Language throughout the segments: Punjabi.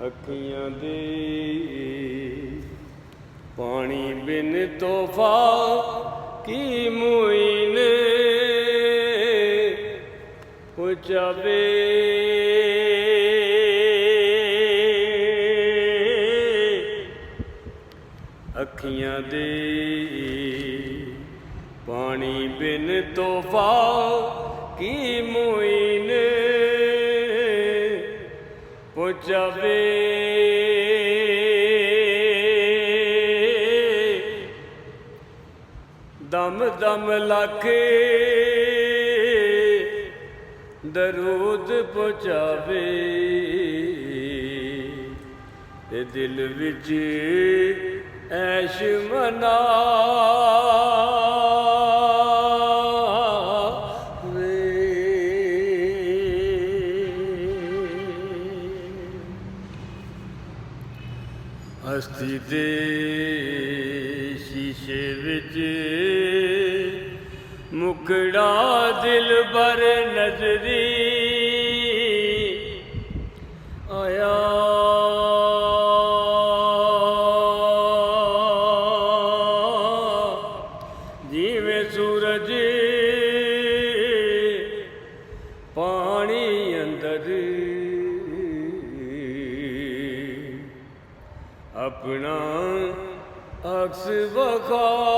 ਅੱਖੀਆਂ ਦੇ ਪਾਣੀ ਬਿਨ ਤੋਹਫਾ ਕੀ ਮੁਈਨ ਪੁਚਾਵੇ। ਅੱਖੀਆਂ ਦੇ ਪਾਣੀ ਬਿਨ ਤੋਹਫਾ ਕੀ ਮੁਈਨ ਪੁਚਾਵੇ। ਦਮ ਦਮ ਲਾਖੇ ਦਰੂਦ ਪਹੁੰਚਾਵੇ ਤੇ ਦਿਲ ਵਿੱਚ ਐਸ਼ ਮਨਾਵੇ। ਹਸਤੀ ਦੇ ਸ਼ੀਸ਼ੇ ਵਿੱਚ ਮੁਖੜਾ ਦਿਲਬਰ ਨਜ਼ਰੀ ਆਇਆ। ਜਿਵੇਂ ਸੂਰਜ ਪਾਣੀ ਅੰਦਰ ਆਪਣਾ ਅਕਸ ਵਿਖਾਇਆ।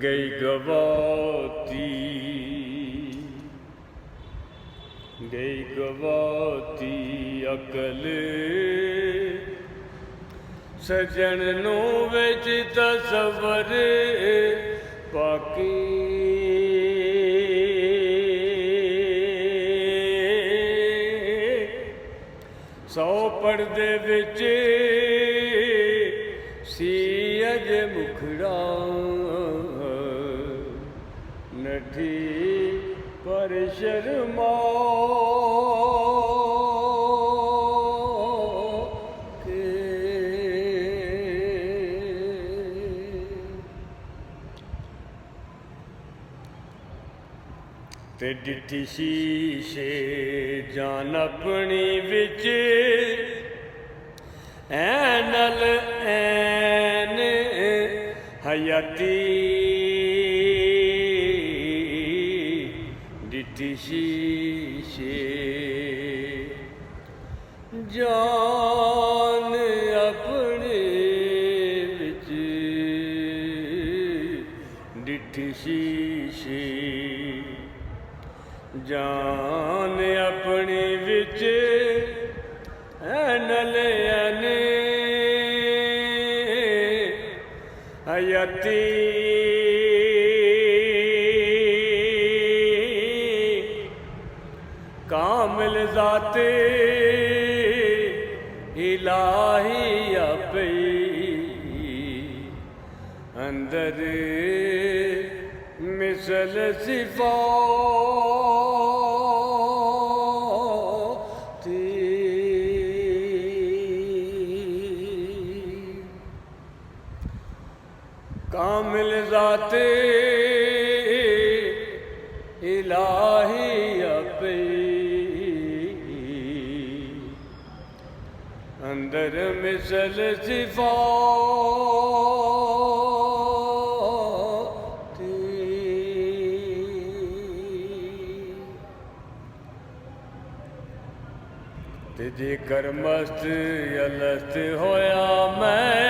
ਗਈ ਗਵਾਤੀ ਅਕਲ ਸਜਣ ਨੂੰ ਵਿੱਚ ਤਸਵਰ ਬਾਕੀ। ਸੌ ਪਰਦੇ ਵਿੱਚ ਸੀ ਅਜੇ ਮੁਖੜਾ ਨਠੀ ਪਰ ਸ਼ਰਮਾ ਕੇ। ਤੇ ਡਿੱਠੀ ਸ਼ੀਸ਼ੇ ਜਾਨ ਆਪਣੀ ਵਿੱਚ ਐਨਲ ਐਨ ਹਯਾਤੀ। ਡਿੱਠੀ ਸ਼ੀਸ਼ੇ ਜਾਨ ਆਪਣੇ ਵਿੱਚ ਡਿੱਠੀ ਸ਼ੀਸ਼ੇ ਜਾਨ ਆਪਣੇ ਵਿੱਚ ਐਨਲ ਐਨ ਹਯਾਤੀ। ਕਾਮਿਲ ਜ਼ਾਤੇ ਇਲਾਹੀ ਆਪੇ ਅੰਦਰ ਮਿਸਲ ਸਿਫਾਤੀ। ਕਾਮਿਲ ਜ਼ਾਤੇ ਇਲਾਹੀ ਆਪੇ ਅੰਦਰ ਮਿਸਲ ਸਿਫਾਤੀ। ਤੇ ਜੇਕਰ ਮਸਤ ਅਲਸਤ ਹੋਇਆ ਮੈਂ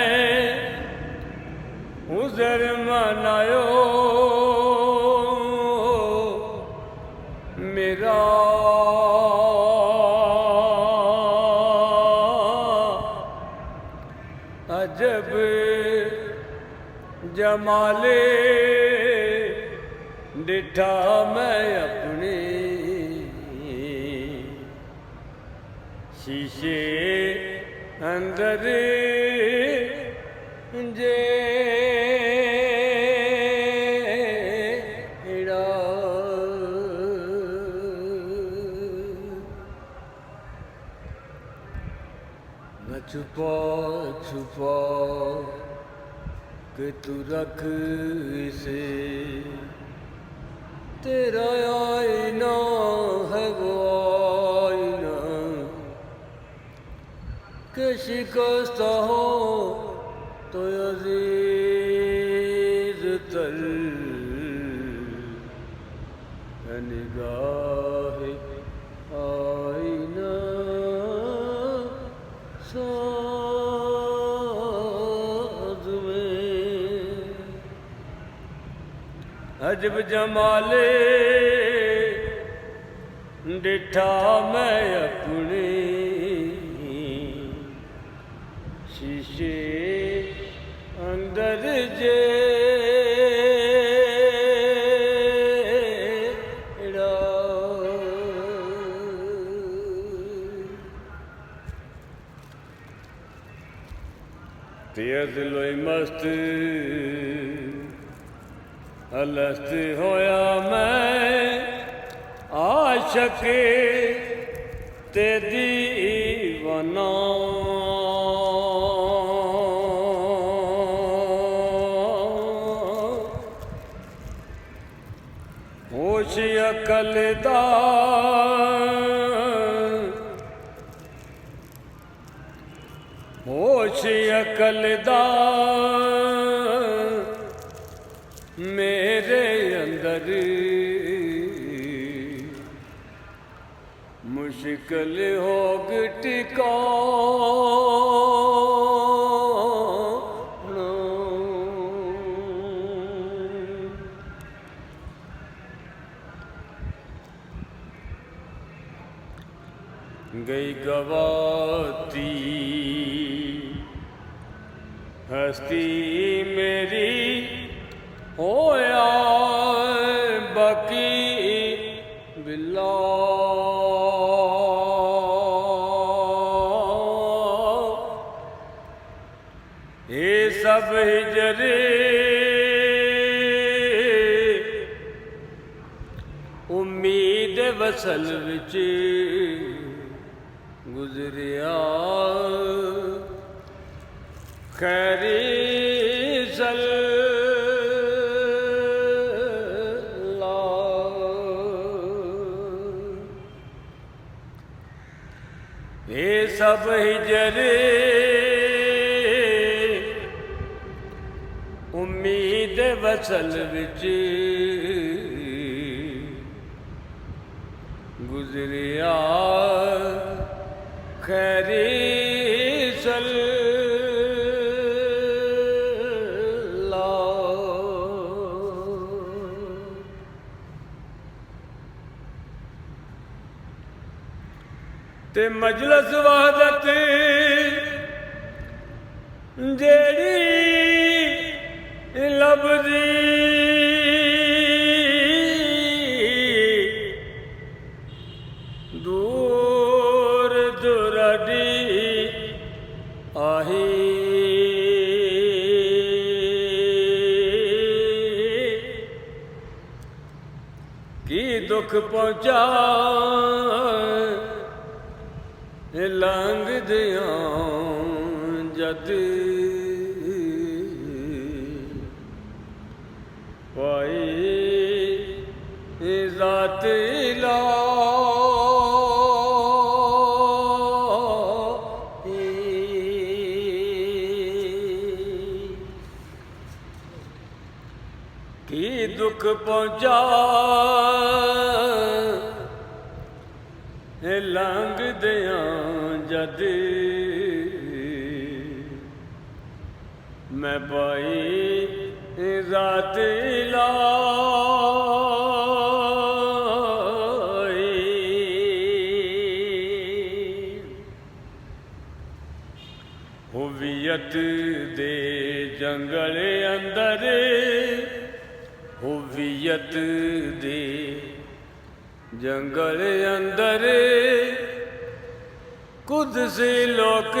ਉਜ਼ਰ ਮਨਾਇਓ ਮੇਰਾ। ਅਜਬ ਜਮਾਲੇ ਡਿਠਾ ਮੈਂ ਆਪਣੇ ਸ਼ੀਸ਼ੇ ਅੰਦਰ ਜਿਹੜਾ न छुपा छुपा कि तू रख इसे, तेरा आईना है वो आईना कि शिकस्त हो तो अजीज तर है निगाह आईना साज में। अजब जमाले डिठा मैं अपने शीशे अंदर जे दिलोई मस्त अलस्त होया मैं आशक ते दीवाना। होश अकल दा होश अकल दा मेरे अंदर मुश्किल हो टिकाना। गई गवाती हस्ती मेरी होया बाकी बिल्ला। ये सब हिजरे उम्मीद वसल विच गुजरिया खैरी सल्ला। ये सब हिजरे उम्मीद वसल विच गुजरिया खैरी सल्ला। ते मजलिस वहदत जेड़ी लभदी दूर दुराडी आही की दुख पहुंचा लंघ दिया जद पाई ज़ात की दुख पहुंचा लंघ दिया जद मैं पाई ज़ात हुवियत दे जंगल अंदर हुवियत दे जंगल अंदर कुदसी लोक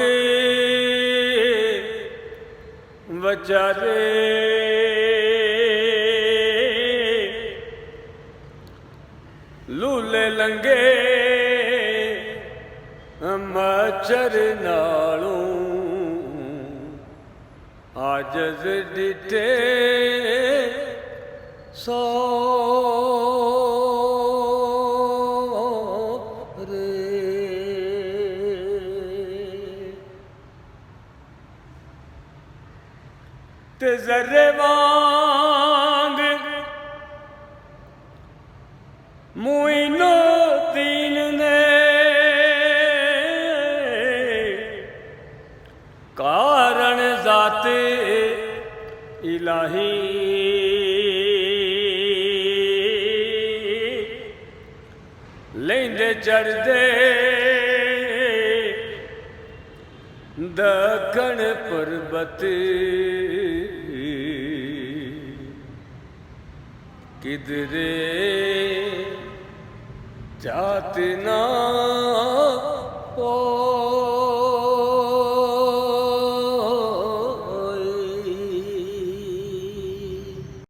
बचारे लूले लंगे मच्छर नालों ਆਜਜ਼ ਡਿਠੇ ਸੋ ਤੇ ਜ਼ਰੇ ਵਾਂਗ ਮੁਇਨੋ ਦੀਨ ਨੇ ਕਾਰਨ ਜ਼ਾਤੇ ਇਲਾਹੀ ਲੈਂਦੇ ਚੜਦੇ ਦੱਖਣ ਪਰਬਤ ਕਿਧਰੇ ਜਾਤ ਨਾ ਪੋ